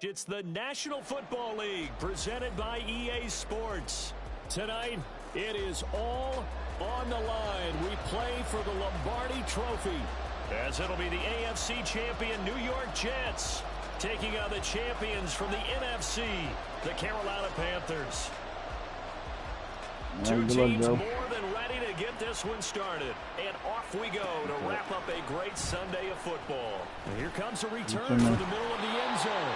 It's the National Football League presented by EA Sports. Tonight, it is all on the line. We play for the Lombardi Trophy, as it'll be the AFC champion New York Jets taking on the champions from the NFC, the Carolina Panthers. Two teams more than ready to get this one started. And off we go to wrap up a great Sunday of football. And here comes a return from the middle of the end zone.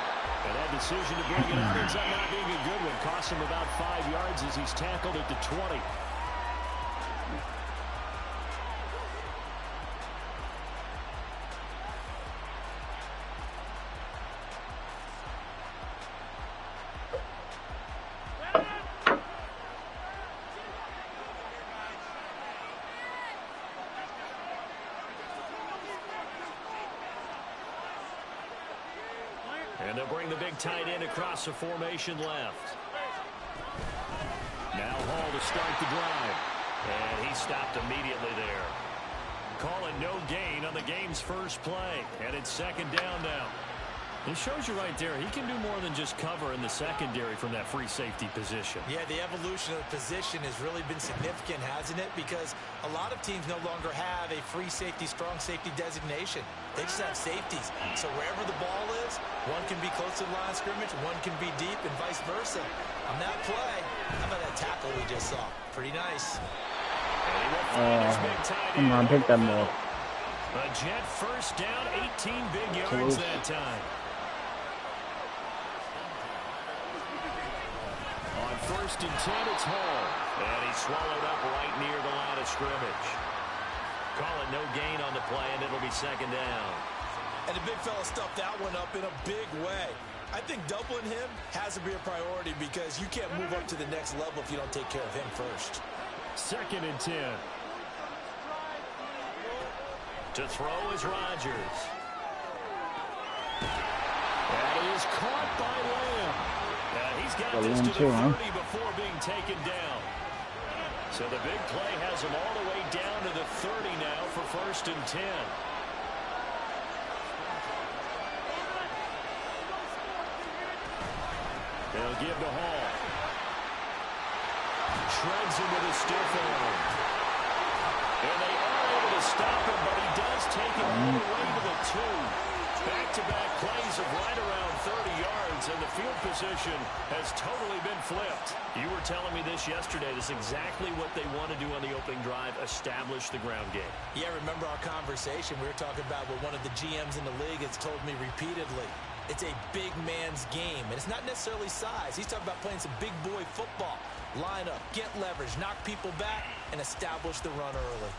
And that decision to bring it up ends up not being a good one. Cost him about 5 yards as he's tackled at the 20. And they'll bring the big tight end across the formation left. Now Hall to start the drive. And he stopped immediately there. Calling no gain on the game's first play. And it's second down now. It shows you right there, he can do more than just cover in the secondary from that free safety position. Yeah, the evolution of the position has really been significant, hasn't it? Because a lot of teams no longer have a free safety, strong safety designation. They just have safeties. So wherever the ball is, one can be close to the line of scrimmage, one can be deep, and vice versa. On that play, how about that tackle we just saw? Pretty nice. Come on, pick them up. A Jet first down, 18 big yards that time. On first and 10, it's Hall. And he's swallowed up right near the line of scrimmage. Call it no gain on the play, and it'll be second down. And the big fella stuffed that one up in a big way. I think doubling him has to be a priority because you can't move up to the next level if you don't take care of him first. Second and 10. To throw is Rodgers. And he is caught by Lamb. He's got this to the 30 before being taken down. So the big play has him all the way down to the 30 now for first and 10. They'll give to Hall. Shreds him with a stiff arm. And they are able to stop him, but he does take it all the way to the 2. Back-to-back plays of right around 30 yards, and the field position has totally been flipped. You were telling me this yesterday. This is exactly what they want to do on the opening drive, establish the ground game. Yeah, remember our conversation? We were talking about what one of the GMs in the league has told me repeatedly. It's a big man's game, and it's not necessarily size. He's talking about playing some big boy football. Line up, get leverage, knock people back, and establish the run early.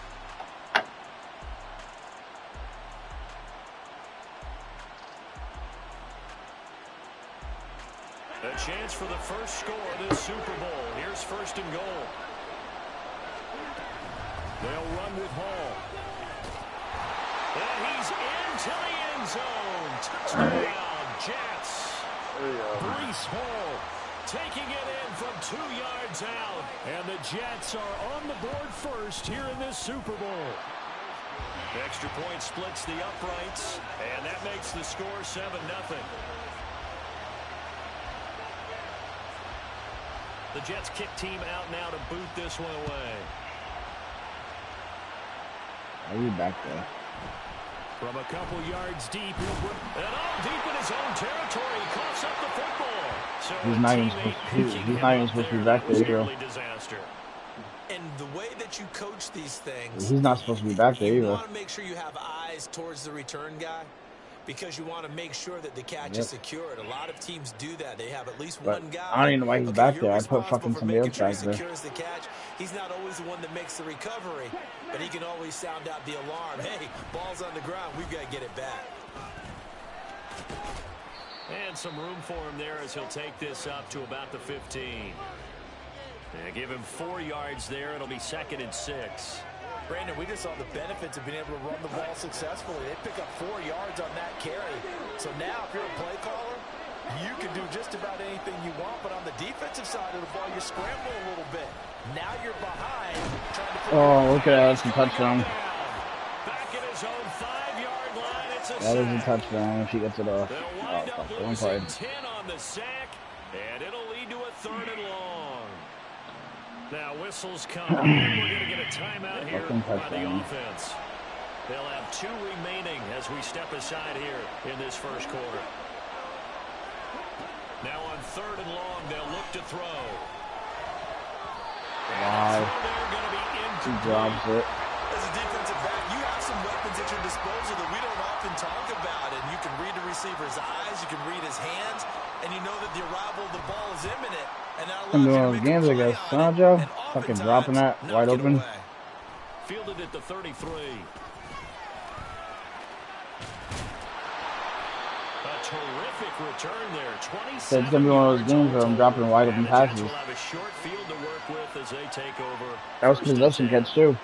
A chance for the first score of this Super Bowl. Here's first and goal. They'll run with Hall. And he's into the end zone. Touchdown, Jets. Breece Hall taking it in from 2 yards out. And the Jets are on the board first here in this Super Bowl. Extra point splits the uprights, and that makes the score 7-0. The Jets kick team out now to boot this one away. Are you back there? From a couple yards deep, and all deep in his own territory, he coughs up the football. So he's not even supposed to be back there, bro. And the way that you coach these things, he's not supposed to be back there either. You want to make sure you have eyes towards the return guy, because you want to make sure that the catch is secured. A lot of teams do that. They have at least one guy. I don't even know why he's back there. I put fucking somebody else back there. The catch. He's not always the one that makes the recovery, but he can always sound out the alarm. Hey, ball's on the ground. We've got to get it back. And some room for him there as he'll take this up to about the 15. And give him 4 yards there. It'll be second and 6. Brandon, we just saw the benefits of being able to run the ball successfully. They pick up 4 yards on that carry. So now, if you're a play caller, you can do just about anything you want. But on the defensive side of the ball, you scramble a little bit. Now you're behind. Trying to look at that. Some touchdown. Back in his own 5-yard line. It's a That is a sack. touchdown if he gets it off. They'll Oh, wind fuck. up Don't losing play. 10 on the sack, and it'll lead to a 3rd and long. Now whistles come, and we're going to get a timeout here by the offense. They'll have 2 remaining as we step aside here in this first quarter. Now on 3rd and long, they'll look to throw. Wow. He drops it. As a defensive back, you have some weapons at your disposal that we don't often talk about. And you can read the receiver's eyes, you can read his hands, and you know that the arrival of the ball is imminent. And that I'm allows you to doing make games, a I play guess. on it, Joe? and Fucking oftentimes dropping that knock wide it open. away. Fielded at the 33. A terrific return there. 27 So it's going to be one of those games where I'm dropping wide open passes. will have a short field to work with as they take over. That was possession catch, too.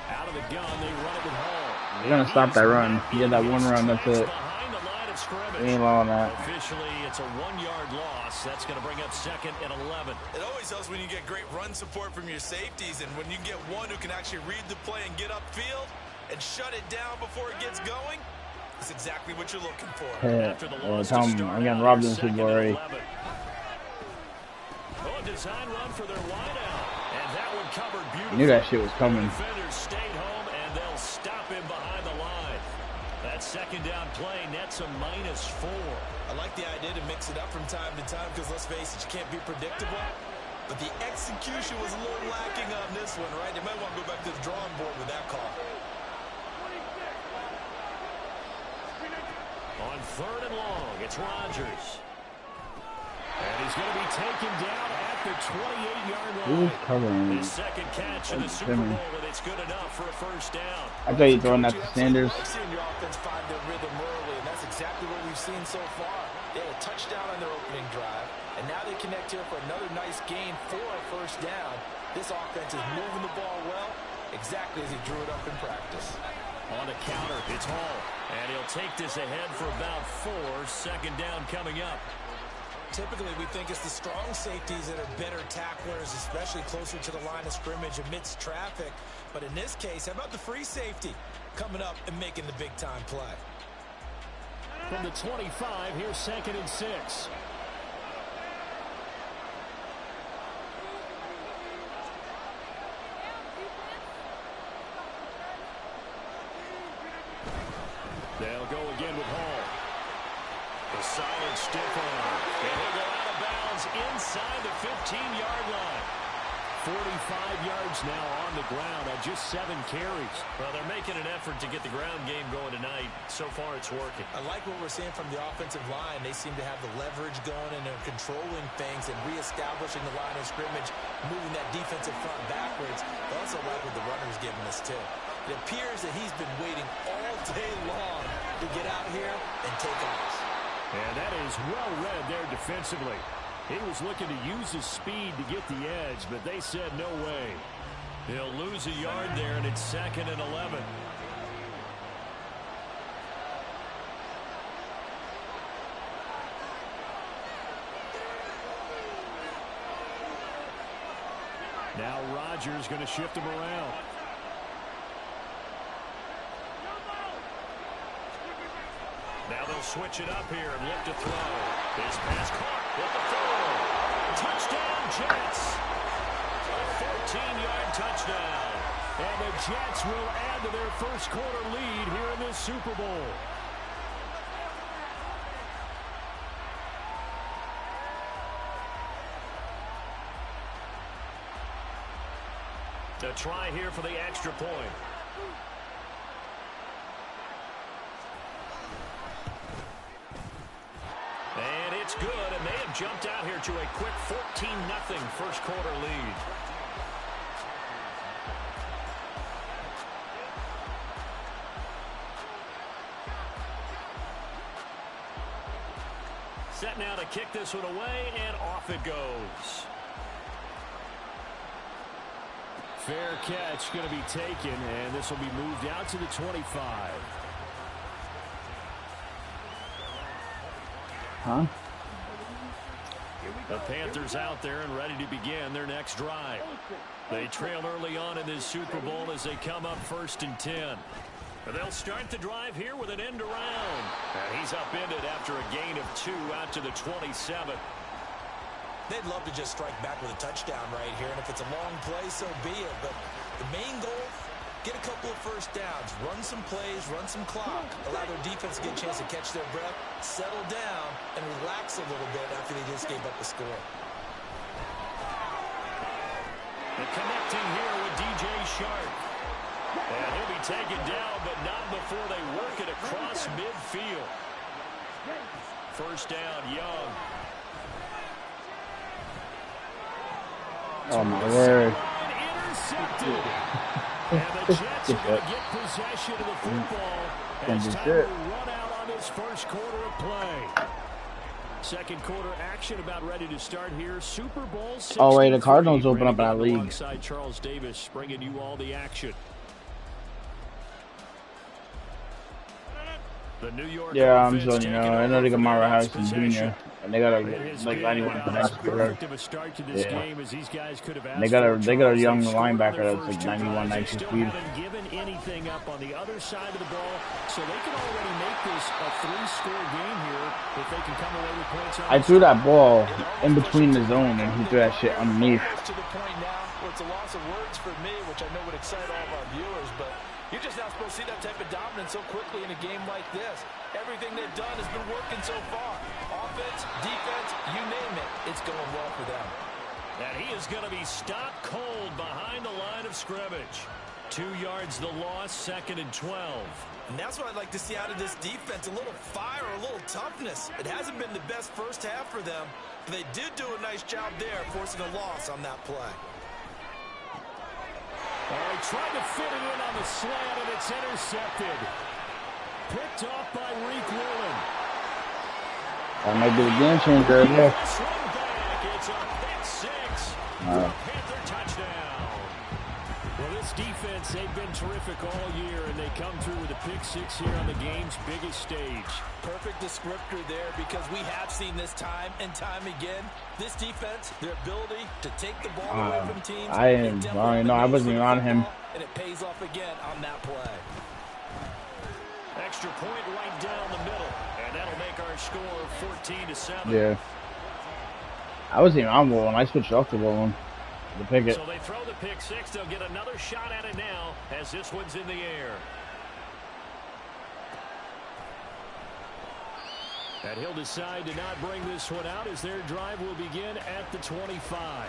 Out of the gun, they run it with Hall. You're going to stop that run. He had that one run, that's it. Behind the line of scrimmage. He ain't long on that. Officially, it's a 1-yard loss. That's going to bring up 2nd and 11. It always helps when you get great run support from your safeties, and when you get one who can actually read the play and get upfield and shut it down before it gets going, it's exactly what you're looking for. Yeah, After the loss tell to him start I'm getting out, robbed in the 2nd Super Bowl and already. 11. Oh, a design run for their wideout, and that one covered I beautifully. knew that shit was coming. Defenders stayed home, and they'll stop him behind the line. That 2nd down play nets a -4. I like the idea to mix it up from time to time because, let's face it, you can't be predictable. But the execution was a little lacking on this one, right? They might want to go back to the drawing board with that call. On 3rd and long, it's Rodgers. And he's going to be taken down at the 28-yard line. Who's covering? His 2nd catch in the Super Bowl, and it's good enough for a 1st down. I thought you throwing that to Sanders. I've seen your offense find their rhythm early, and that's exactly what we've seen so far. They had a touchdown on their opening drive, and now they connect here for another nice gain for a 1st down. This offense is moving the ball well, exactly as he drew it up in practice. On the counter, it's Hall. And he'll take this ahead for about 4. 2nd down coming up. Typically, we think it's the strong safeties that are better tacklers, especially closer to the line of scrimmage amidst traffic. But in this case, how about the free safety coming up and making the big-time play? From the 25, here's 2nd and 6. They'll go again with Hall. A solid stiff arm. And he'll go out of bounds inside the 15-yard line. 45 yards now on the ground on just 7 carries. Well, they're making an effort to get the ground game going tonight. So far, it's working. I like what we're seeing from the offensive line. They seem to have the leverage going, and they're controlling things and reestablishing the line of scrimmage, moving that defensive front backwards. I also like what the runner's giving us, too. It appears that he's been waiting all day long to get out here and take off. And that is well read there defensively. He was looking to use his speed to get the edge, but they said no way. He'll lose a yard there, and it's 2nd and 11. Now Rodgers going to shift him around. Now they'll switch it up here and look to throw. His pass caught with the throw. Touchdown, Jets. A 14-yard touchdown. And the Jets will add to their first quarter lead here in this Super Bowl. A try here for the extra point. And it's good, and they have jumped out here to a quick 14-0 first quarter lead. Set now to kick this one away, and off it goes. Fair catch going to be taken, and this will be moved out to the 25. Huh? Here we The Panthers out there and ready to begin their next drive. They trail early on in this Super Bowl as they come up 1st and 10. They'll start the drive here with an end around. And he's upended after a gain of 2 out to the 27. They'd love to just strike back with a touchdown right here, and if it's a long play, so be it. But the main goal, get a couple of first downs, run some plays, run some clock, allow their defense to get a chance to catch their breath, settle down, and relax a little bit after they just gave up a score. And connecting here with DJ Shark. And he'll be taken down, but not before they work it across midfield. First down, Young. Oh my word. Intercepted. And the Jets are going to get possession of the football. And it's time to run out on this first quarter of play. Second quarter action about ready to start here. Super Bowl 63. Oh wait, the Cardinals open up that league. Alongside Charles Davis, bringing you all the action. The New York I'm just letting you know. I know they got Myra Harrison Jr. and they got a like 91 potential. They got a young linebacker that's like 91, 92 speed. Given anything up on the other side of the ball, so they can already make this a 3-score game here if they can come away with points. I threw that ball in between the zone and he threw that shit underneath. To the point now where it's a loss of words for me, which I know would excite all of our viewers, but you're just not supposed to see that type of dominance so quickly in a game like this. Everything they've done has been working so far. Offense, defense, you name it, it's going well for them. And he is going to be stopped cold behind the line of scrimmage. 2 yards the loss, 2nd and 12. And that's what I'd like to see out of this defense, a little fire, a little toughness. It hasn't been the best first half for them, but they did do a nice job there, forcing a loss on that play. Oh, he tried to fit it in on the slant, and it's intercepted. Picked off by Reek Woolen. That might be the game changer right there. Swung back. It's a pick 6. Panther touchdown. Well, this defense, they've been terrific all year, and they come through with a pick 6 here on the game's biggest stage. Perfect descriptor there, because we have seen this time and time again. This defense, their ability to take the ball away from teams. I wasn't even on him. And it pays off again on that play. Extra point right down the middle, and that'll make our score 14-7. Yeah. I wasn't even on Woolen. I switched off to Woolen to pick it. So they throw the pick 6. They'll get another shot at it now as this one's in the air. And he'll decide to not bring this one out as their drive will begin at the 25.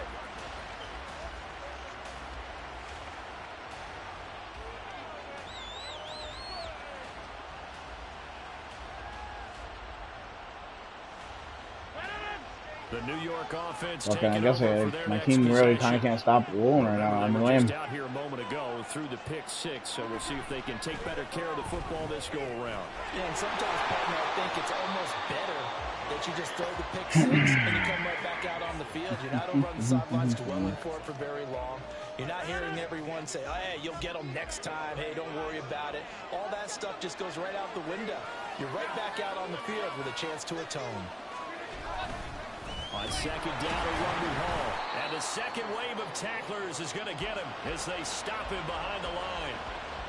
The New York offense. Okay, I guess my team really kind of can't stop Woolen right now. I'm lame. Out here a moment ago through the pick 6, so we'll see if they can take better care of the football this go around. Yeah, and sometimes, partner, I think it's almost better that you just throw the pick 6 and you come right back out on the field. You're not over on the sidelines dwelling for it for very long. You're not hearing everyone say, oh, hey, you'll get them next time. Hey, don't worry about it. All that stuff just goes right out the window. You're right back out on the field with a chance to atone. On second down to Rumby Hall. And the second wave of tacklers is going to get him as they stop him behind the line.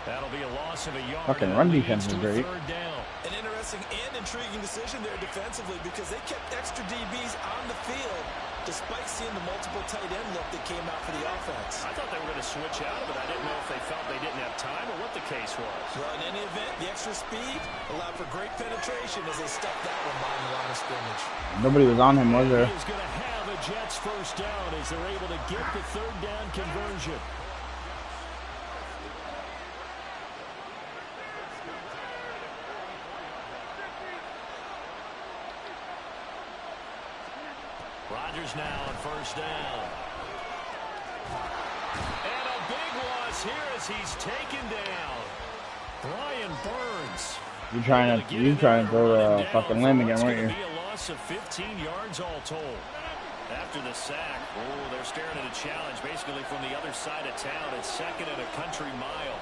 That'll be a loss of a yard. Fucking run defense is great. An interesting and intriguing decision there defensively, because they kept extra DBs on the field despite seeing the multiple tight end look that came out for the offense. I thought they were going to switch out, but I didn't know if they felt they didn't have time or what the case was. Well, in any event, the extra speed allowed for great penetration as they stuffed that one behind the line of scrimmage. Nobody was on him, was there? He is going to have a Jets first down as they're able to get the third down conversion. Rodgers now on first down. And a big loss here as he's taken down. Brian Burns. You trying to throw a fucking limb again, weren't you? Be a loss of 15 yards all told. After the sack, they're staring at a challenge basically from the other side of town. It's 2nd and a country mile.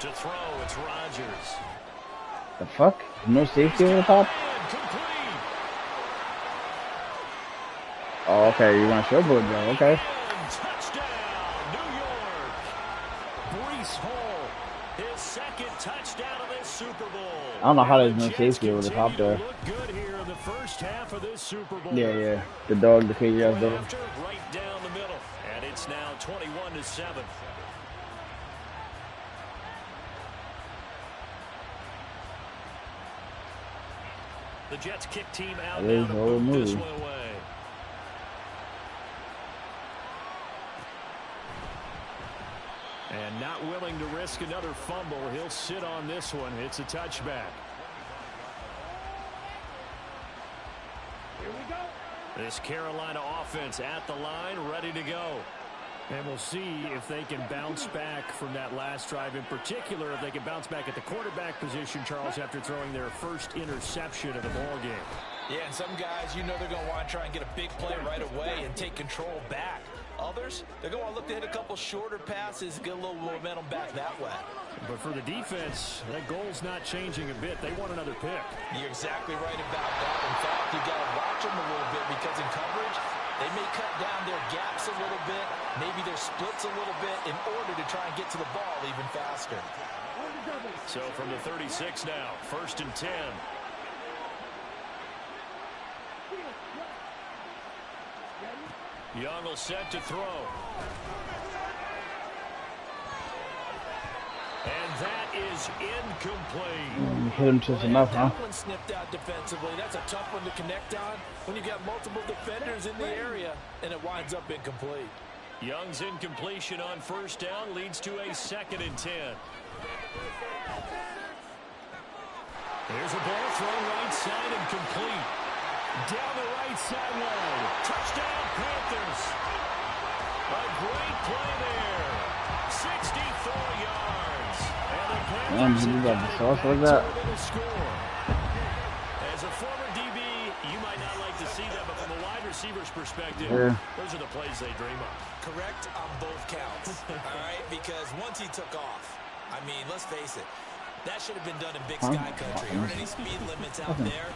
To throw, it's Rodgers. The fuck? No safety on the top? Complete. okay, you want to showboat, Joe? Okay. Touchdown, New York. Breece Hall, his second touchdown of this Super Bowl. I don't know how And there's no the safety Jets over the top continue there. to look good here in the first half of this Super Bowl. Yeah. The dog, the crazy ass dog. After, right down the middle, and it's now 21-7. The Jets kick team out That now is to the whole move this move. one away. And not willing to risk another fumble, he'll sit on this one. It's a touchback. Here we go. This Carolina offense at the line, ready to go. And we'll see if they can bounce back from that last drive. In particular, if they can bounce back at the quarterback position, Charles, after throwing their first interception of the ball game. Yeah, and some guys, you know they're going to want to try and get a big play right away and take control back. Others, they're going to want to look to hit a couple shorter passes, get a little momentum back that way. But for the defense, that goal's not changing a bit. They want another pick. You're exactly right about that. In fact, you got to watch them a little bit because in coverage, they may cut down their gaps a little bit, maybe their splits a little bit in order to try and get to the ball even faster. So from the 36 now, 1st and 10. Young will set to throw. And that is incomplete. Hit him just enough, huh? That one snipped out defensively. That's a tough one to connect on when you've got multiple defenders in the area, and it winds up incomplete. Young's incompletion on 1st down leads to a 2nd and 10. There's a ball thrown right side and complete. Down the right sideline. Touchdown, Panthers. A great play there. 64 yards. And the Panthers you got the sauce like that. As a former DB, you might not like to see that, but from a wide receiver's perspective, those are the plays they dream of. Correct on both counts, all right? Because once he took off, I mean, let's face it, that should have been done in Big Sky Country. Aren't any speed limits out there?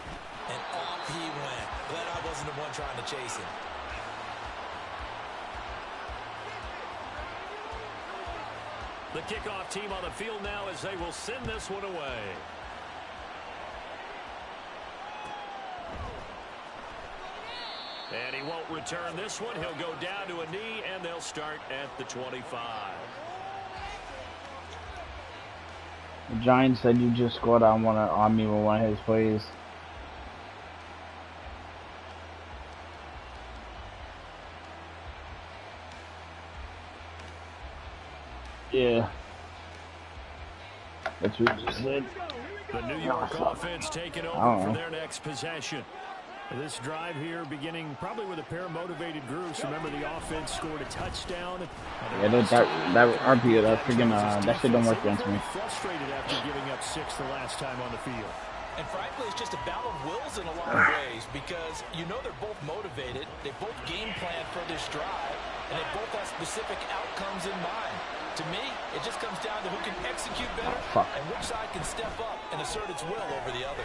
And off he went. Glad I wasn't the one trying to chase him. The kickoff team on the field now as they will send this one away. And he won't return this one. He'll go down to a knee, and they'll start at the 25. The Giants said you just scored on me with one of his plays. Yeah. That's what you just said. The New York offense taking over for their next possession. This drive here beginning probably with a pair of motivated groups. Remember, the offense scored a touchdown. Yeah, that RPO, that freaking that shit don't work against me. Frustrated after giving up 6 the last time on the field. And frankly, it's just a battle of wills in a lot of ways because you know they're both motivated. They both game plan for this drive, and they both have specific outcomes in mind. To me, it just comes down to who can execute better and which side can step up and assert its will over the other.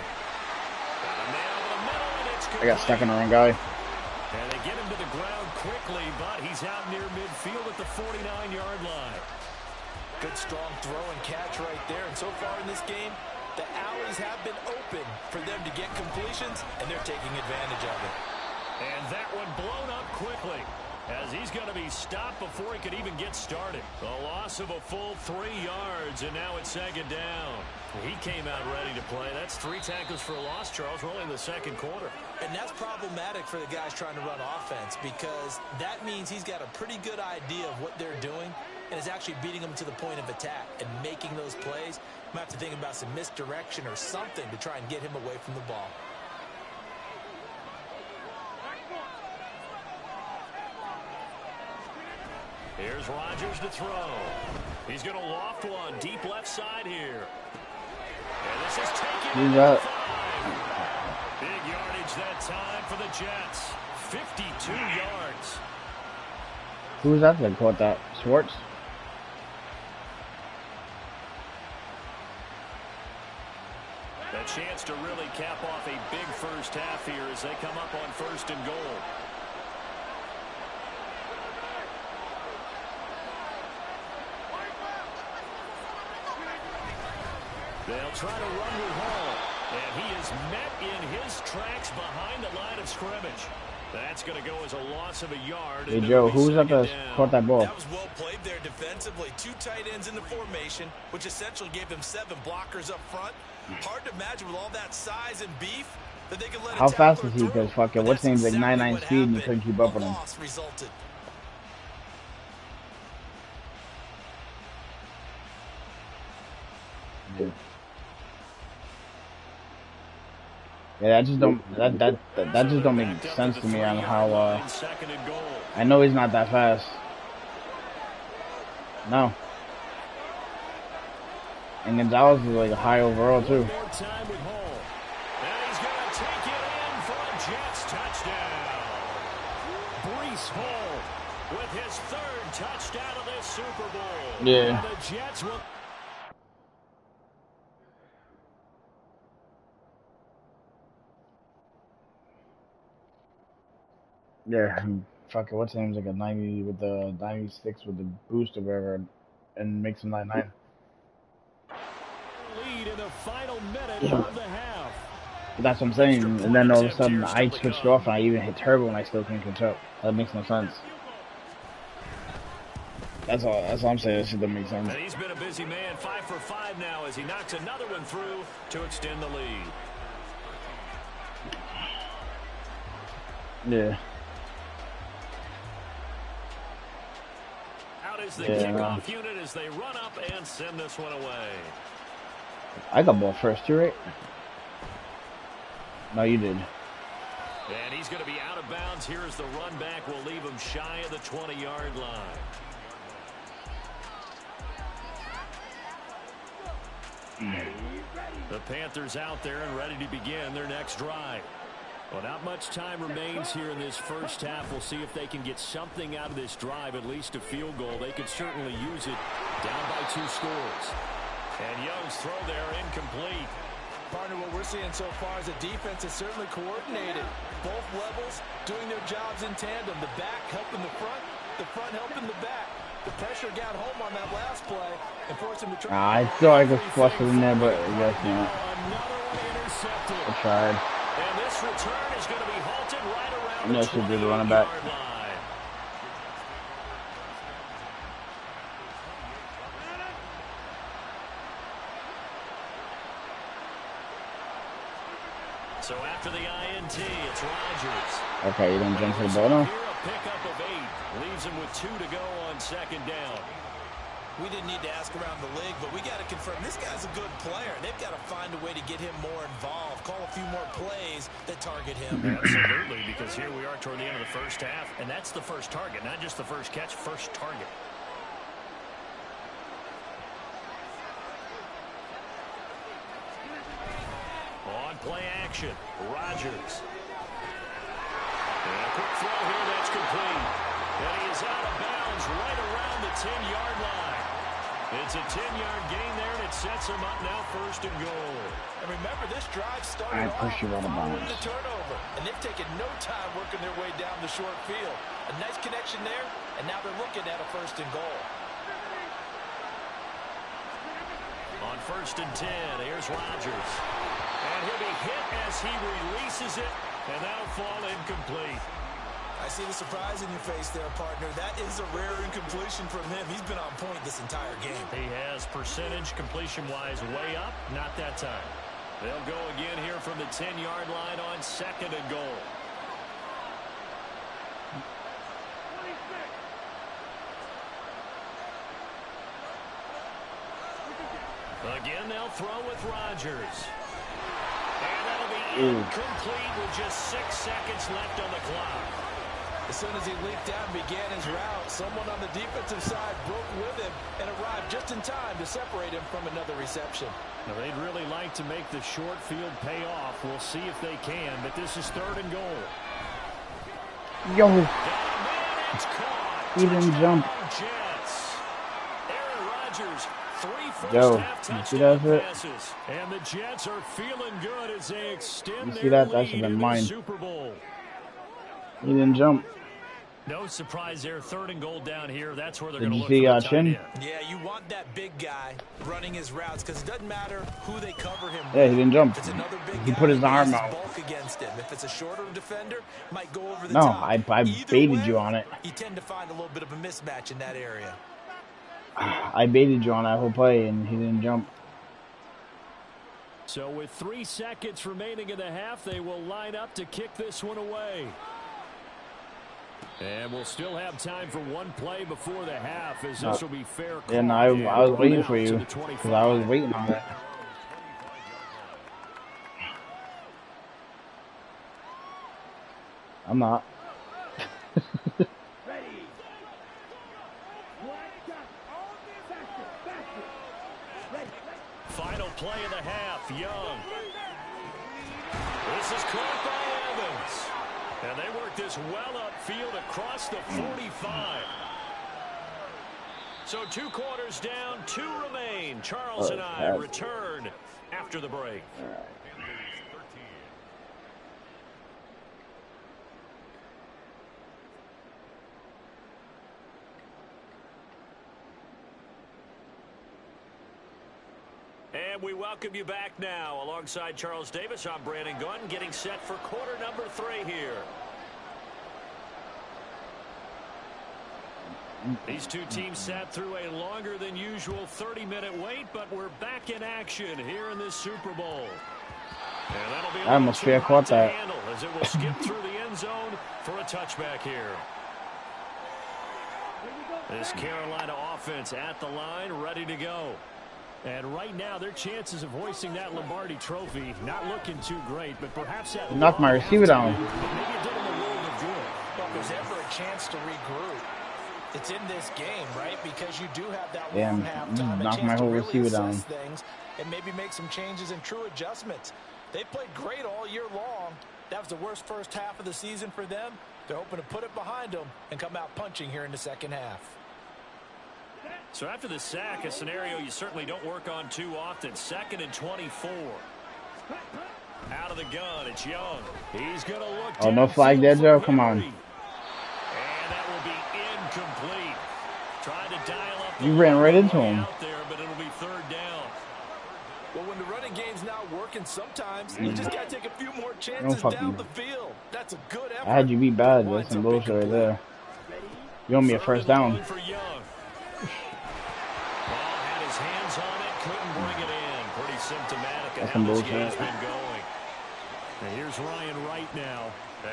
I got stuck in the wrong guy. And they get him to the ground quickly, but he's out near midfield at the 49-yard line. Good strong throw and catch right there. And so far in this game, the alleys have been open for them to get completions, and they're taking advantage of it. And that one blown up quickly as he's going to be stopped before he could even get started. A loss of a full 3 yards, and now it's 2nd down. He came out ready to play. That's 3 tackles for a loss, Charles, rolling the 2nd quarter. And that's problematic for the guys trying to run offense because that means he's got a pretty good idea of what they're doing and is actually beating them to the point of attack and making those plays. Might have to think about some misdirection or something to try and get him away from the ball. Here's Rodgers to throw. He's going to loft one deep left side here. And this is taken in the 5. Big yardage that time for the Jets. 52 yards. Who was that that caught that? Schwartz? A chance to really cap off a big first half here as they come up on 1st and goal. They'll try to run with Hall. And he is met in his tracks behind the line of scrimmage. That's going to go as a loss of a yard. Hey, Joe, who's up to caught that ball? That was well played there defensively. 2 tight ends in the formation, which essentially gave them 7 blockers up front. Hard to imagine with all that size and beef that they could let How fast is he? Because fucking what's name's like 99 speed and you couldn't keep up with him. Resulted. Yeah. Yeah, that just don't make sense to me on how I know he's not that fast. No. And Gonzalez is like a high overall too. Breece Hall with his 3rd touchdown of this Super Bowl. Yeah. The Jets will. Yeah, fucking what's his name's like a 90 with the 96 with the boost or whatever, and makes him 99. Lead in the final minute of the half. That's what I'm saying. And then all of a sudden I switched off and I even hit turbo and I still can't catch up. That makes no sense. That's all I'm saying. This shit doesn't make sense. And he's been a busy man, 5 for 5 now as he knocks another one through to extend the lead. Yeah. Out is the kickoff unit as they run up and send this one away. I got ball first too, right? No, you did. And he's going to be out of bounds here as the run back will leave him shy of the 20-yard line. The Panthers out there and ready to begin their next drive. Well, not much time remains here in this first half. We'll see if they can get something out of this drive, at least a field goal. They could certainly use it down by 2 scores. And Young's throw there incomplete. Partner, what we're seeing so far is the defense is certainly coordinated. Both levels doing their jobs in tandem. The back helping the front helping the back. The pressure got home on that last play and forced him to try. I thought I could flush it in there, but I guess not. Another one intercepted. I tried. And this return is going to be halted right around No, the she did 20-yard run it back. line. So after the INT, it's Rodgers. Okay, you didn't jump for the ball now? Here a pickup of 8. Leaves him with 2 to go on 2nd down. We didn't need to ask around the league, but we got to confirm this guy's a good player. They've got to find a way to get him more involved, call a few more plays that target him. Absolutely, because here we are toward the end of the first half, and that's the first target, not just the first catch, first target. On play action, Rodgers. And a quick throw here that's complete. And he is out of bounds right around the 10-yard line. It's a 10-yard gain there, and it sets him up now 1st and goal. And remember, this drive started off with the turnover, and they've taken no time working their way down the short field. A nice connection there, and now they're looking at a 1st and goal. On 1st and 10, here's Rodgers. And he'll be hit as he releases it, and that'll fall incomplete. I see the surprise in your face there, partner. That is a rare incompletion from him. He's been on point this entire game. He has percentage completion-wise way up, not that time. They'll go again here from the 10-yard line on 2nd and goal. Again, they'll throw with Rodgers. And that'll be incomplete with just 6 seconds left on the clock. As soon as he leaped down and began his route, someone on the defensive side broke with him and arrived just in time to separate him from another reception. Now, they'd really like to make the short field pay off. We'll see if they can, but this is 3rd and goal. Yo. It's caught. He didn't jump. Jets. Aaron Rodgers, 3 Yo, you see that shit? passes. And the Jets are feeling good as they extend You see that? That should have been mine. Super Bowl. He didn't jump. No surprise there. 3rd and goal down here. That's where they're Did going you to look see for the tight Chin? end. Yeah, you want that big guy running his routes because it doesn't matter who they cover him with. Yeah, he didn't jump. If it's another big He guy, put his he arm uses out. bulk against him. If it's a shorter defender, might go over the No, top. I Either baited way, you on it. you tend to find a little bit of a mismatch in that area. I baited you on that whole play, and he didn't jump. So with 3 seconds remaining in the half, they will line up to kick this one away. And we'll still have time for one play before the half, as this will be fair. Yeah, no, I was waiting for you because I was waiting on that. I'm not. Final play of the half, Young. This is caught by Evans. And they work this well upfield across the 45. So 2 quarters down, 2 remain. Charles and I return after the break. And we welcome you back now. Alongside Charles Davis, I'm Brandon Gunn, getting set for quarter number 3 here. These 2 teams sat through a longer than usual 30-minute wait, but we're back in action here in this Super Bowl. And that'll be a little too hot to handle as it will skip through the end zone for a touchback here. This Carolina offense at the line, ready to go. And right now, their chances of hoisting that Lombardi trophy not looking too great, but perhaps that knocked my receiver down. Maybe it did them a world of good. But there's ever a chance to regroup. It's in this game, right? Because you do have that Yeah, long halftime, a knocked chance my whole to really receiver assess down. things and maybe make some changes and true adjustments. They played great all year long. That was the worst first half of the season for them. They're hoping to put it behind them and come out punching here in the second half. So after the sack, a scenario you certainly don't work on too often. 2nd and 24. Out of the gun, it's Young. He's going to look. Oh, no flag there, Joe? Come on. And that will be incomplete. Trying to dial up. You ran right into him. Out there, but it'll be 3rd down. Well, when the running game's not working, sometimes you just got to take a few more chances down the field. That's a good effort. I had you beat bad. That's some bullshit right there. You owe me a first down. For Young. Had his hands on it, couldn't bring it in. Pretty symptomatic of how this game's been going. And here's Ryan Wright now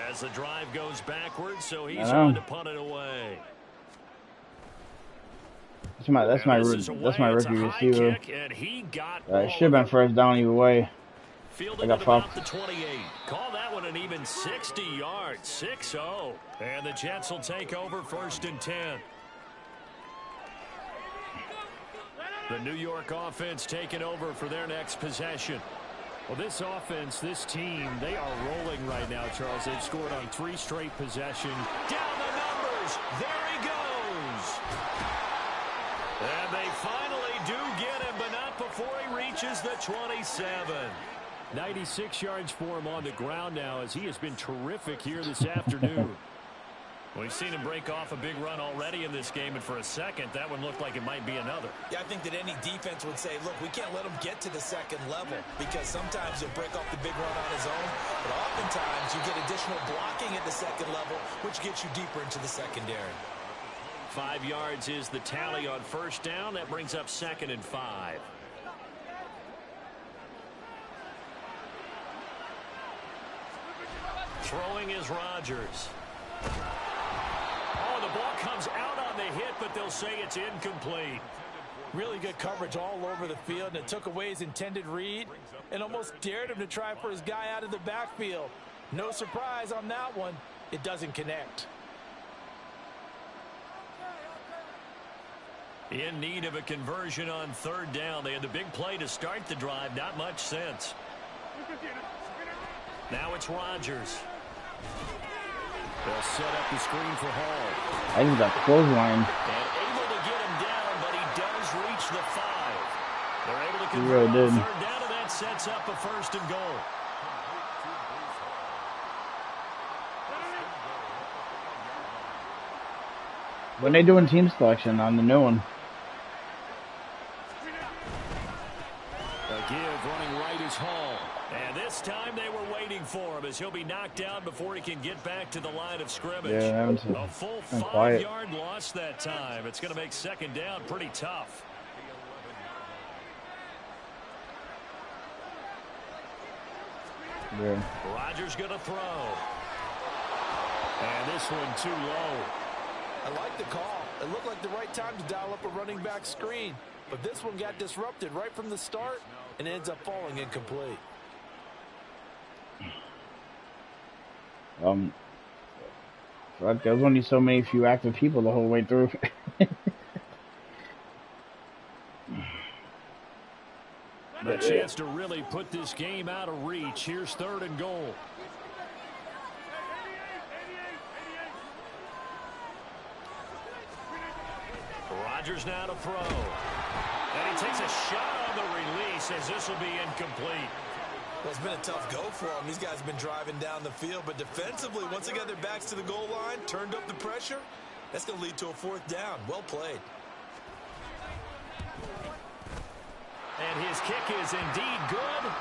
as the drive goes backwards, so he's on to punt it away. That's my rookie receiver. It should have been first down either way. I got fucked. The 28. Call that one an even 60 yards. 6-0. And the Jets will take over 1st and 10. The New York offense taking over for their next possession. Well, this offense, this team, they are rolling right now, Charles. They've scored on 3 straight possessions. Down the numbers. There he goes. And they finally do get him, but not before he reaches the 27. 96 yards for him on the ground now, as he has been terrific here this afternoon. We've seen him break off a big run already in this game, and for a second, that one looked like it might be another. Yeah, I think that any defense would say, look, we can't let him get to the second level, because sometimes he'll break off the big run on his own, but oftentimes you get additional blocking at the second level, which gets you deeper into the secondary. 5 yards is the tally on 1st down. That brings up 2nd and 5. Throwing is Rodgers. Oh, the ball comes out on the hit, but they'll say it's incomplete. Really good coverage all over the field, and it took away his intended read and almost dared him to try for his guy out of the backfield. No surprise on that one. It doesn't connect. In need of a conversion on 3rd down. They had the big play to start the drive. Not much sense. Now it's Rodgers. They'll set up the screen for Hall. I just got clothesline. And able to get him down, but he does reach the 5. They're able to He convert really did. 3rd down, and that sets up a 1st and goal. When they doing team selection on the new one? A give running right is Hall. And this time they were waiting for him as he'll be knocked down before he can get back to the line of scrimmage. Yeah, a full 5-yard loss that time. It's going to make second down pretty tough. Yeah. Rodgers going to throw. And this one too low. I like the call. It looked like the right time to dial up a running back screen. But this one got disrupted right from the start and ends up falling incomplete. There's only so many few active people the whole way through. A chance to really put this game out of reach. Here's 3rd and goal. Rodgers now to throw. And he takes a shot on the release as this will be incomplete. Well, it's been a tough go for them. These guys have been driving down the field, but defensively, once they got their backs to the goal line, turned up the pressure, that's going to lead to a 4th down. Well played. And his kick is indeed good.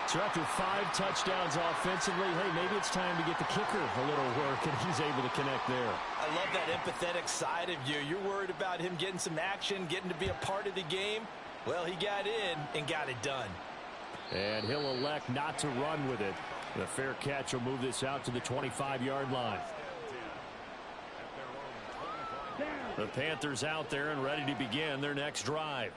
So after 5 touchdowns offensively, hey, maybe it's time to get the kicker a little work, and he's able to connect there. I love that empathetic side of you. You're worried about him getting some action, getting to be a part of the game. Well, he got in and got it done. And he'll elect not to run with it. The fair catch will move this out to the 25-yard line. The Panthers out there and ready to begin their next drive.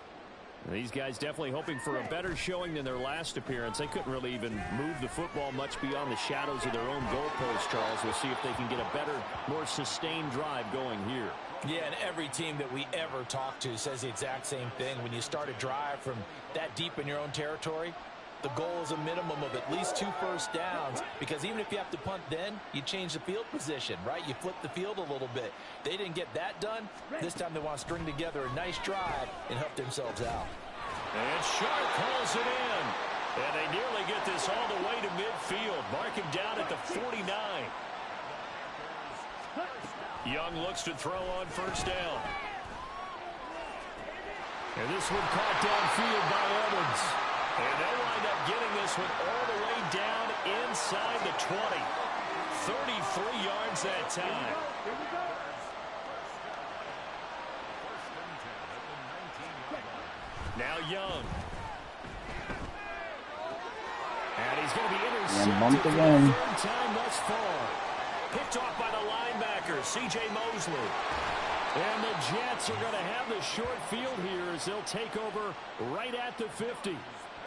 These guys definitely hoping for a better showing than their last appearance. They couldn't really even move the football much beyond the shadows of their own goalpost, Charles. We'll see if they can get a better, more sustained drive going here. Yeah, and every team that we ever talk to says the exact same thing. When you start a drive from that deep in your own territory, the goal is a minimum of at least 2 first downs, because even if you have to punt then, you change the field position, right? You flip the field a little bit. They didn't get that done. This time they want to string together a nice drive and help themselves out. And Sharp calls it in. And they nearly get this all the way to midfield. Mark him down at the 49. Young looks to throw on 1st down. And this one caught downfield by Evans. And they'll wind up getting this one all the way down inside the 20. 33 yards that time. Now Young. And he's going to be intercepted for the 3rd time thus far. Picked off by the linebacker, C.J. Mosley. And the Jets are going to have the short field here as they'll take over right at the 50.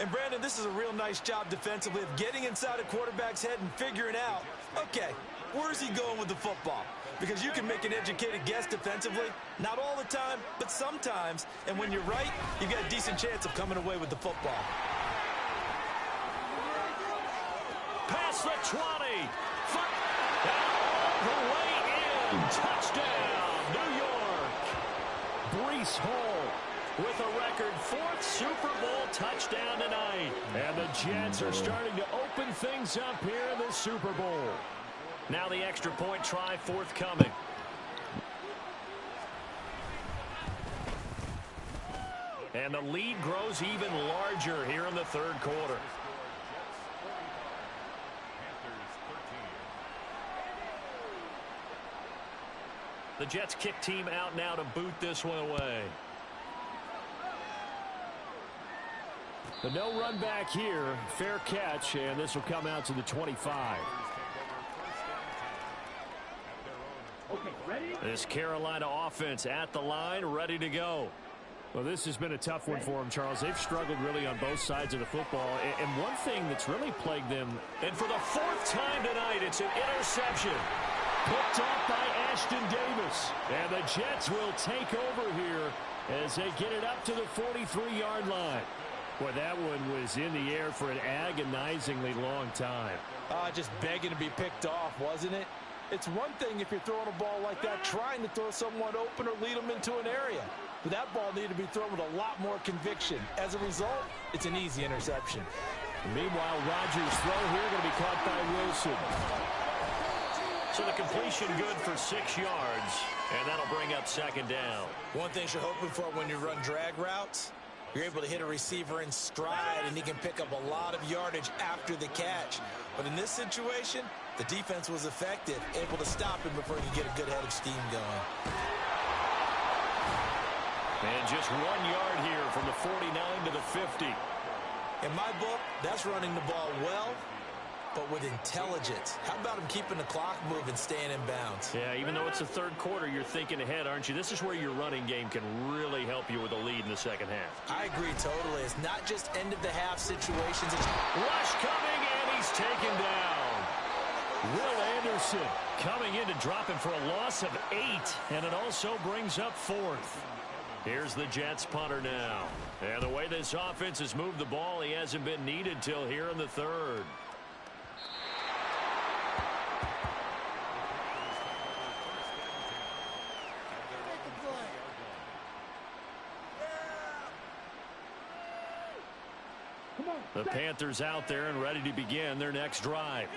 And, Brandon, this is a real nice job defensively of getting inside a quarterback's head and figuring out, okay, where's he going with the football? Because you can make an educated guess defensively, not all the time, but sometimes. And when you're right, you've got a decent chance of coming away with the football. Past the 20. All the way in. Touchdown, New York. Breece Hall with a record 4th Super Bowl touchdown tonight. And the Jets are starting to open things up here in the Super Bowl. Now the extra point try forthcoming. And the lead grows even larger here in the 3rd quarter. The Jets kick team out now to boot this one away. But no run back here. Fair catch, and this will come out to the 25. This Carolina offense at the line, ready to go. Well, this has been a tough one for them, Charles. They've struggled really on both sides of the football. And one thing that's really plagued them, and for the 4th time tonight, it's an interception. Picked off by Ashton Davis. And the Jets will take over here as they get it up to the 43-yard line. Boy, that one was in the air for an agonizingly long time. Just begging to be picked off, wasn't it? It's one thing if you're throwing a ball like that, trying to throw someone open or lead them into an area. But that ball needed to be thrown with a lot more conviction. As a result, it's an easy interception. Meanwhile, Rodgers' throw here going to be caught by Wilson. So the completion good for 6 yards, and that'll bring up second down. One thing you're hoping for when you run drag routes, you're able to hit a receiver in stride, and he can pick up a lot of yardage after the catch. But in this situation, the defense was effective, able to stop him before he could get a good head of steam going. And just 1 yard here from the 49 to the 50. In my book, that's running the ball well, but with intelligence. How about him keeping the clock moving, staying in bounds? Yeah, even though it's the third quarter, you're thinking ahead, aren't you? This is where your running game can really help you with a lead in the second half. I agree totally. It's not just end-of-the-half situations. It's rush coming, and he's taken down. Will Anderson coming in to drop him for a loss of 8, and it also brings up 4th. Here's the Jets punter now. And the way this offense has moved the ball, he hasn't been needed till here in the third. The Panthers out there and ready to begin their next drive.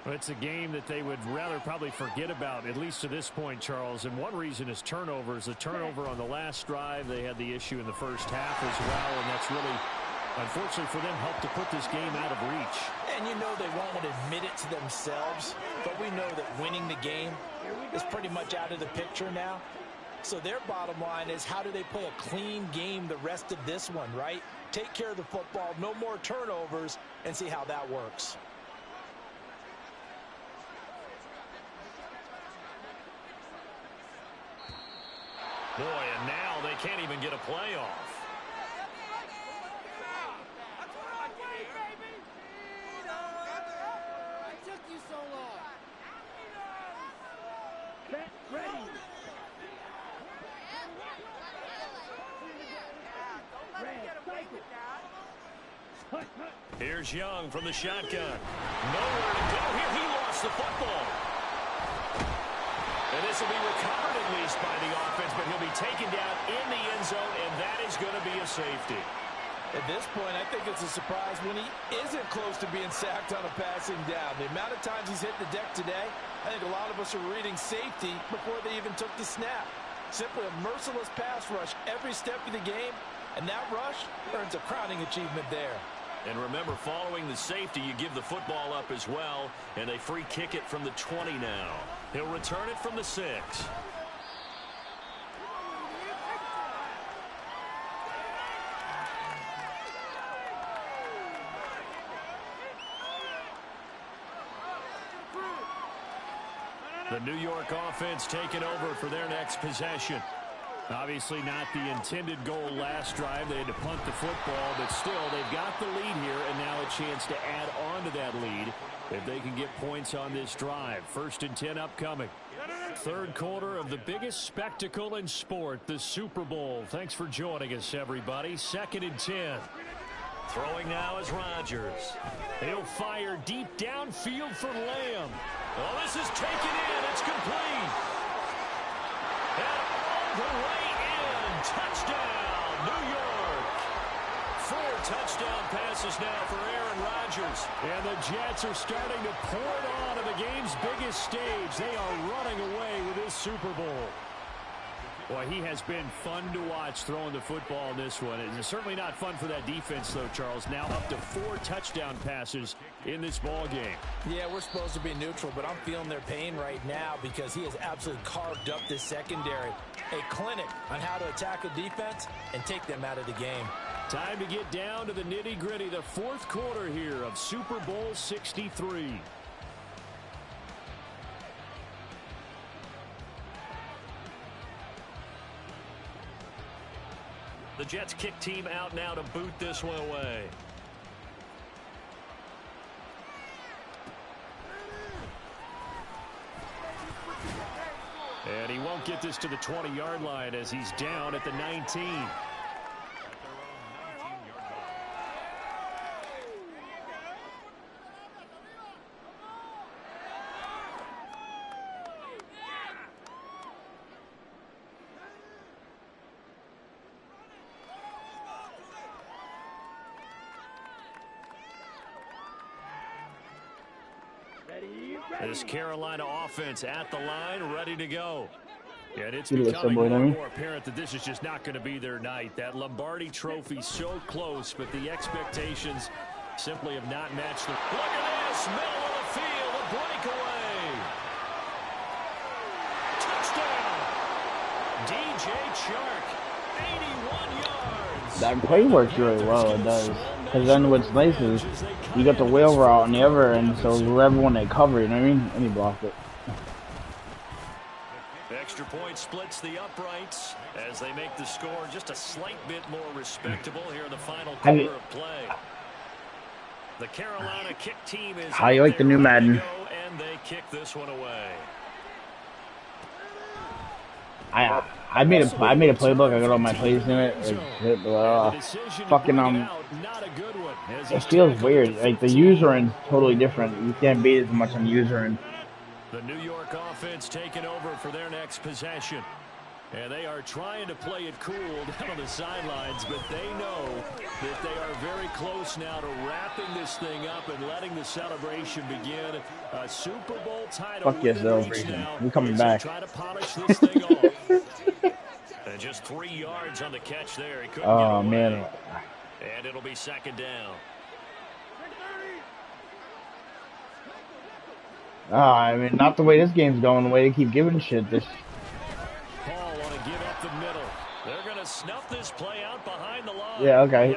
It's a game that they would rather probably forget about, at least to this point, Charles. And one reason is turnovers. The turnover on the last drive, they had the issue in the first half as well, and that's really, unfortunately for them, helped to put this game out of reach. And you know they won't admit it to themselves, but we know that winning the game is pretty much out of the picture now. So their bottom line is, how do they play a clean game the rest of this one, right? Take care of the football, no more turnovers, and see how that works. Boy, and now they can't even get a play off. It took you so long. Get ready. Here's Young from the shotgun. Nowhere to go here. He lost the football. And this will be recovered at least by the offense, but he'll be taken down in the end zone, and that is going to be a safety. At this point, I think it's a surprise when he isn't close to being sacked on a passing down. The amount of times he's hit the deck today, I think a lot of us are reading safety before they even took the snap. Simply a merciless pass rush every step of the game, and that rush earns a crowning achievement there. And remember, following the safety, you give the football up as well, and they free kick it from the 20 now. He'll return it from the 6. The New York offense taking over for their next possession. Obviously not the intended goal last drive. They had to punt the football, but still they've got the lead here, and now a chance to add on to that lead if they can get points on this drive. 1st and 10 upcoming. Third quarter of the biggest spectacle in sport, the Super Bowl. Thanks for joining us, everybody. 2nd and 10. Throwing now is Rodgers. He'll fire deep downfield for Lamb. Oh, this is taken in. It's complete. And all the way in. Touchdown, New York. 4 touchdown passes now for Aaron Rodgers. And the Jets are starting to pour it on the game's biggest stage. They are running away with this Super Bowl. Boy, he has been fun to watch throwing the football in this one. It's certainly not fun for that defense, though, Charles. Now up to 4 touchdown passes in this ball game. Yeah, we're supposed to be neutral, but I'm feeling their pain right now because he has absolutely carved up this secondary. A clinic on how to attack a defense and take them out of the game. Time to get down to the nitty-gritty, the 4th quarter here of Super Bowl 63. The Jets kick team out now to boot this one away. And he won't get this to the 20-yard line as he's down at the 19. This Carolina offense at the line, ready to go. And it's You look becoming so bored, more I and mean. more apparent that this is just not going to be their night. That Lombardi trophy so close, but the expectations simply have not matched them. Look at this, middle of the field, a breakaway. Touchdown. DJ Chark, 81 yards. That play works really well, it does. Because then what's nice is you got the wheel route on the other end, so whoever one they cover, you know what I mean? And he blocked it. Extra point splits the uprights as they make the score just a slight bit more respectable here in the final quarter of play. The Carolina kick team is how you like the new Madden? And they kick this one away. I made a playbook. I got all my plays in it. It feels weird. Like the user end's totally different. You can't beat as much on the user end. The New York offense taking over for their next possession. And they are trying to play it cool down on the sidelines, but they know that they are very close now to wrapping this thing up and letting the celebration begin. A Super Bowl title. Fuck yes, celebration. We're coming back. Try to polish this thing off. And just 3 yards on the catch there. He couldn't get away. Man. And it'll be second down. I mean, not the way this game's going. The way they keep giving shit. This. Paul want to give up the middle. They're going to snuff this play out behind the line. Yeah, okay.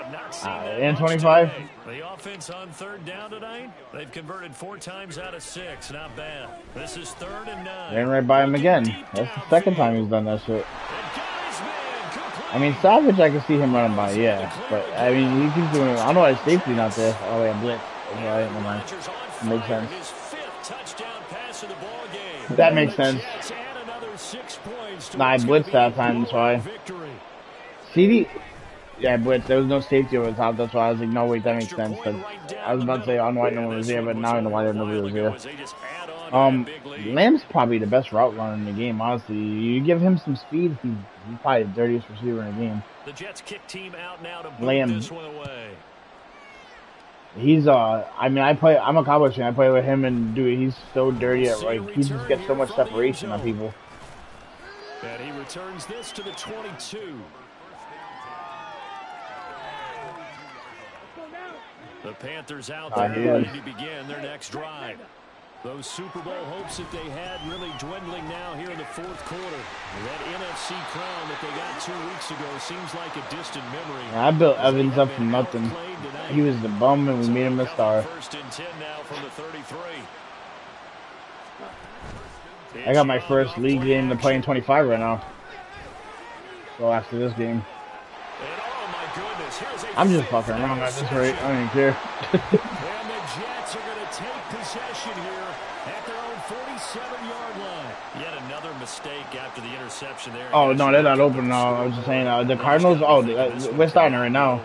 And 25. The offense on third down tonight. They've converted 4 times out of 6. Not bad. This is 3rd and 9. Ran right by him again. That's the second time he's done that shit. I mean, Savage, I can see him running by, yeah. But, I mean, he keeps doing it. I don't know why his safety not there. Oh, yeah, blitz. Yeah, never mind. Makes sense. That makes sense. Nah, I blitzed that time, that's why. CD, yeah, blitz. There was no safety over the top, that's why I was like, no, wait, that makes sense. I was about to say, I don't know why no one was there, but now I know why nobody was there. Lamb's probably the best route runner in the game, honestly. You give him some speed, he's probably the dirtiest receiver in the game. The Jets kick team out now to Lamb. this one away. He's I mean, I'm a Cowboys fan. I play with him, and dude, he's so dirty at right. He just gets so much separation on people. And he returns this to the 22. The Panthers out there ready to begin their next drive. Those Super Bowl hopes that they had really dwindling now here in the 4th quarter. That NFC crown that they got 2 weeks ago seems like a distant memory. Yeah, I built Evans up from nothing. He was the bum, and we made him a star. 1st and 10 now from the 33. I got my first league game to play in 25 right now. So after this game. I'm just fucking wrong at this rate. I don't even care. And the Jets are going to take possession here at their own 47-yard line. Yet another mistake after the interception there. Oh, no, they're not open now. I was just saying, the Cardinals, we're starting right now.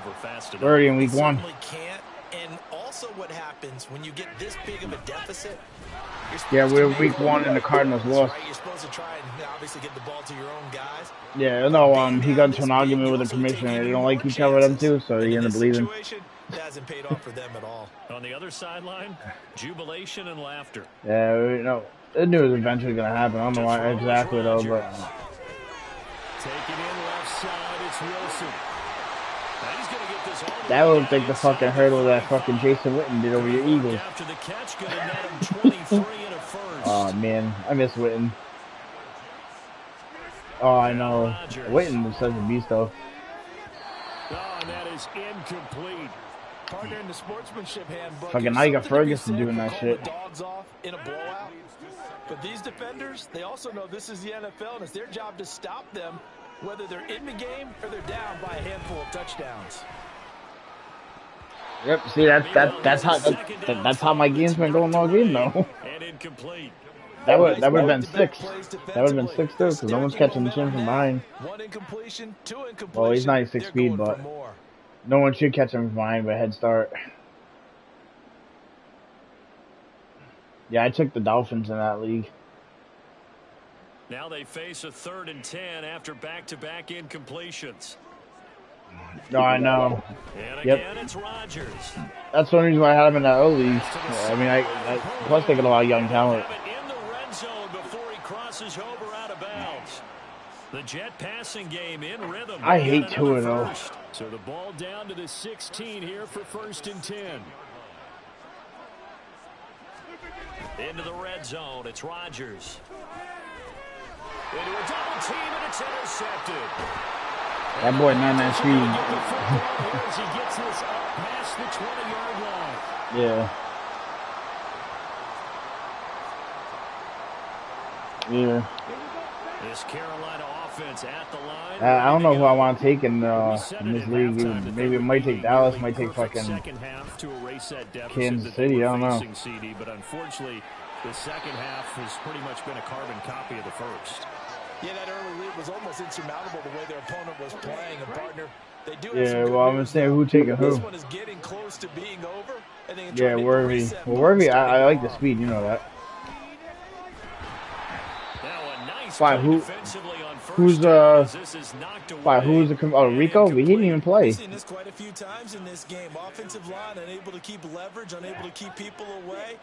We're already in week 1. Can't. And also what happens when you get this big of a deficit. Yeah, we're week 1 and the Cardinals lost. You're supposed to try and obviously get the ball to your own guys. Yeah, no, he got into an argument with the commissioner. They don't like each other, them too, so he ended up leaving. That hasn't paid off for them at all. On the other sideline, jubilation and laughter. Yeah, it knew it was eventually going to happen. I don't know why exactly, though, but... Taking in left side, it's Wilson. He's going to get this all that looked like the fucking hurdle that fucking Jason Witten did over your Eagles. After the catch, going to net him 23 and a first. Oh, man, I miss Witten. Oh, I know. Witten was such a beast, though. Oh, and that is incomplete. Partner in the sportsmanship handbook. Fucking now you got Ferguson doing that shit. Dogs off in a blowout. But these defenders, they also know this is the NFL, and it's their job to stop them, whether they're in the game or they're down by a handful of touchdowns. Yep, see, that's how my game's been going all game, though. And incomplete. That would have been 6. That would have been 6 too, because no one's catching the chin from behind. Well, he's 96 speed, but no one should catch him from behind with a head start. Yeah, I took the Dolphins in that league. Now they face a 3rd and 10 after back-to-back incompletions. No, I know. And Yep. again, it's Rodgers. That's the only reason why I had him in that early league. I mean, plus they get a lot of young talent. In the red zone before he crosses over out of bounds. The Jet passing game in rhythm. I hate Tua though. So the ball down to the 16 here for 1st and 10. Into the red zone, it's Rodgers. Into a double team, and it's intercepted. That boy, not that speed. As he gets this up past the 20-yard line. Yeah. Yeah. This Carolina offense at the line. I don't know who I want to take in this league. Maybe it might take Dallas, might take fucking Kansas City. I don't know. But unfortunately, the second half has pretty much been a carbon copy of the first. Yeah, that early lead was almost insurmountable the way their opponent was playing. And partner, they do. Yeah, well, I'm gonna say who taking who. This one is getting close to being over. Yeah, Worthy. Well, Worthy, I like the speed. You know that. Why? Who's the Rico? He didn't even play. We've seen this quite a few times in this game. Offensive line unable to keep leverage, unable to keep people away.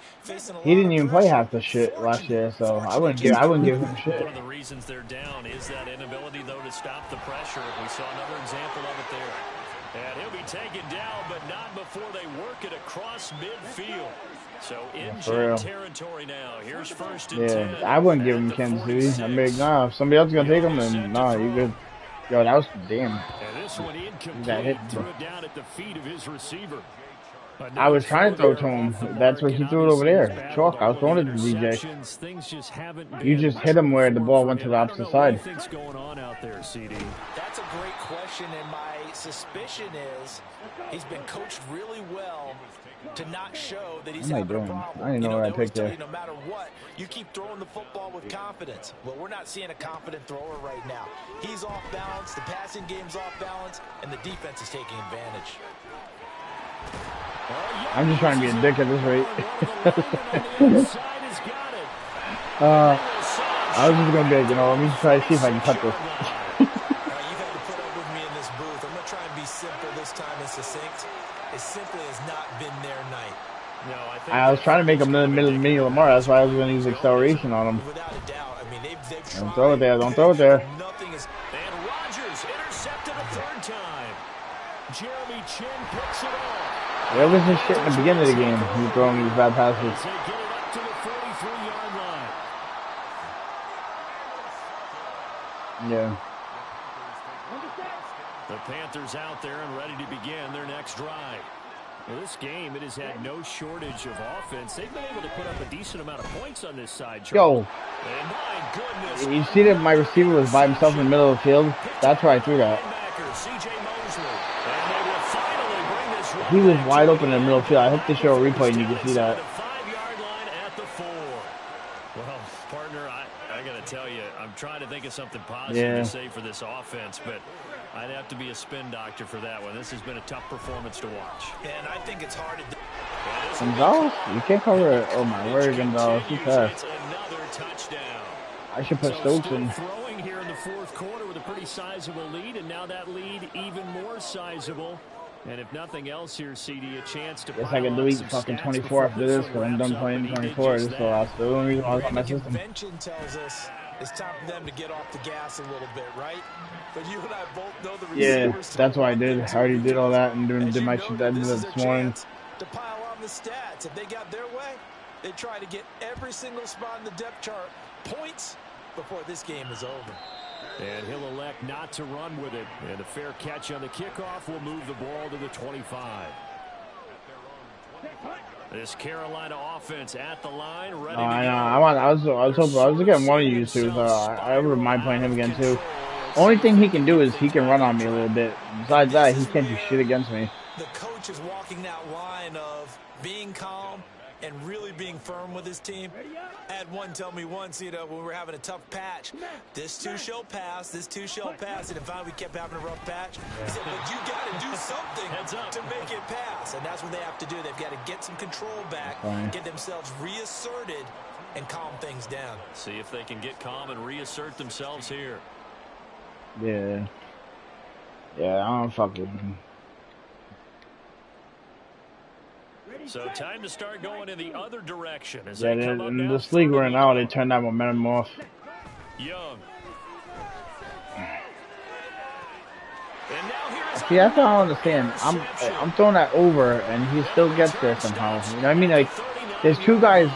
He didn't even play half the shit last year, so I wouldn't give him shit. One of the reasons they're down is that inability, though, to stop the pressure. We saw another example of it there. And he'll be taken down, but not before they work it across midfield. So in Jet territory now. Here's 1st and 10. Yeah, I wouldn't give him Kansas City. I mean, nah, if somebody else is gonna take him, then nah, you good. Yo, that was damn. And this one incomplete, threw it down at the feet of his receiver. I was trying to throw to him. That's what he threw it over there. Chalk. I was throwing it to DJ. You just hit him where the ball went to the opposite side. What's going on out there, CD? That's a great question, and my suspicion is he's been coached really well to not show that he's having a problem. I didn't know where I picked it. No matter what, you keep throwing the football with confidence. Well, we're not seeing a confident thrower right now. He's off balance, the passing game's off balance, and the defense is taking advantage. I'm just trying to be a dick at this rate. I was just going to be like, you know, let me try to see if I can cut this. You've had to put up with me in this booth. I'm going to try and be simple this time and succinct. It simply has not been their night. No, I was trying to make him mini Lamar. That's why I was going to use acceleration on him. Without a doubt. I mean, they've tried. Don't throw it there. Don't throw it there. Nothing is. And Rodgers intercepted a 3rd time. Jeremy Chin picks it off. Where was this shit in the beginning of the game? He was throwing these bad passes. They get it up to the 43-yard line. Yeah. The Panthers out there and ready to begin their next drive. Well, this game, it has had no shortage of offense. They've been able to put up a decent amount of points on this side, Charles. Yo. And my goodness. You see that my receiver was by himself in the middle of the field? That's why I threw that. He was wide open in the middle of the field. I hope they show a replay and you can see that. 5-yard line at the 4. Well, partner, I got to tell you, I'm trying to think of something positive to say for this offense, but I'd have to be a spin doctor for that one. This has been a tough performance to watch. And I think it's hard to. Gonzalez? You can't cover it. Oh my word, Gonzalez. Too fast. Another touchdown. I should put Stokes in. Throwing here in the 4th quarter with a pretty sizable lead, and now that lead even more sizable. And if nothing else here, CD, a chance to. Guess I can delete fucking 24 after this because I'm done playing 24. This is the last. The only reason I was on my system. Convention tells us it's time for them to get off the gas a little bit, right? But you and I both know the receivers. Yeah, that's what I did. I already did all that and did my shit that this morning. To pile on the stats. If they got their way, they try to get every single spot in the depth chart points before this game is over. And he'll elect not to run with it. And a fair catch on the kickoff will move the ball to the 25. This Carolina offense at the line, ready to go. I was hoping I was getting one of you two. I wouldn't mind playing him again too. Only thing he can do is he can run on me a little bit. Besides that, he can't do shit against me. The coach is walking that line of being calm and really being firm with his team. I had one tell me once, when we were having a tough patch, this too shall pass, this too shall pass, and finally we kept having a rough patch. He said, but you got to do something to make it pass, and that's what they have to do. They've got to get some control back, get themselves reasserted, and calm things down. See if they can get calm and reassert themselves here. Yeah. Yeah, I don't fucking. So time to start going in the other direction. As Yeah, in this league we're in now, they turned that momentum off. Young. See, that's what I don't understand. I'm throwing that over, and he still gets there somehow. You know what I mean? Like, there's two guys.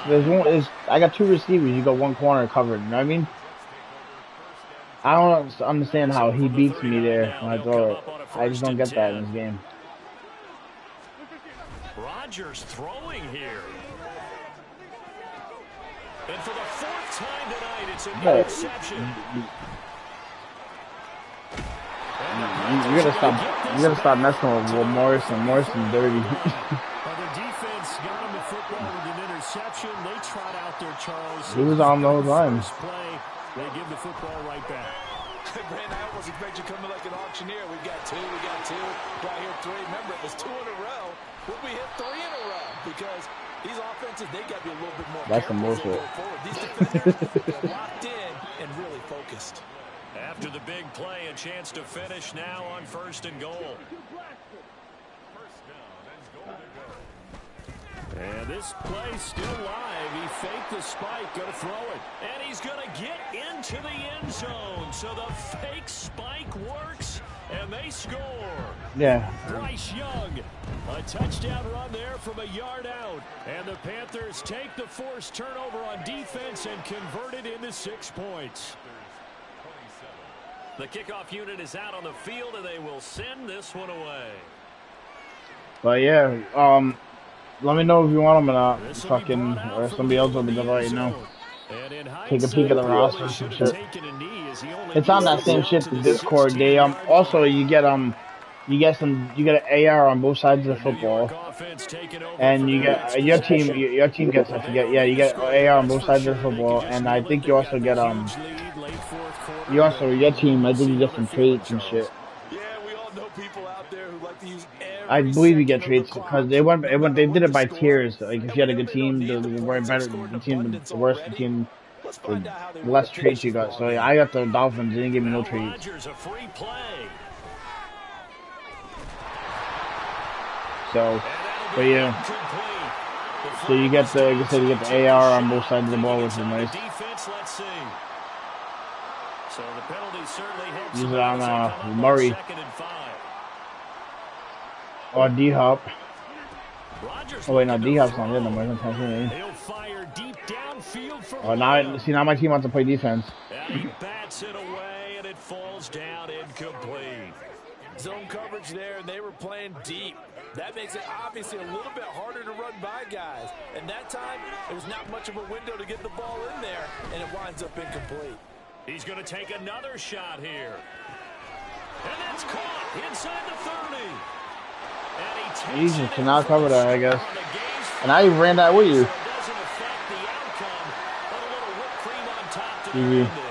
I got two receivers. You got one corner covered. You know what I mean? I don't understand how he beats me there when I throw it. I just don't get that in this game. Rodgers throwing here. And for the fourth time tonight, it's an interception. You gotta stop messing with Will Morrison. Morrison dirty. The defense got him the football with an interception. They trot out there, Charles. He was on those lines. Play, they give the football right back. Brandon, I almost expect you coming like an auctioneer. We've got two, right here three. Remember, it was 2 in a row. Will we hit 3 in a row? Because these offenses, they got to be a little bit more That's some careful bullshit. These defenders, they're locked in and really focused. After the big play, a chance to finish now on 1st and goal. And this play's still live. He faked the spike, going to throw it. And he's going to get into the end zone. So the fake spike works, and they score. Yeah. Bryce Young, a touchdown run there from a yard out. And the Panthers take the forced turnover on defense and convert it into 6 points. The kickoff unit is out on the field, and they will send this one away. But yeah, let me know if you want them or not. Fucking, or somebody else will be able to let you know. Take a peek at the roster and some shit. It's on that same shit, the Discord. They also you get an AR on both sides of the football, and you get your team gets I forget. Yeah, you get AR on both sides of the football, and I think you also get your team. I think you get some traits and shit. Yeah, we all know people out there who like to use I believe you get traits because they did it by tiers. Like if you had a good team, the better the team, the worse the team, the less traits you got. So yeah, I got the Dolphins. They didn't give me no traits. So, but yeah. So you get the, like I said, you get the AR on both sides of the ball, which is nice. Use it on Murray. Or D-Hop. Oh wait, no, D-Hop's not in no more. Oh, now my team wants to play defense. He bats it away, and it falls down incomplete. Zone coverage there, and they were playing deep. That makes it obviously a little bit harder to run by guys. And that time, there was not much of a window to get the ball in there, and it winds up incomplete. He's going to take another shot here. And that's caught inside the 30. You just cannot cover that, I guess. And I even ran that with you. GG.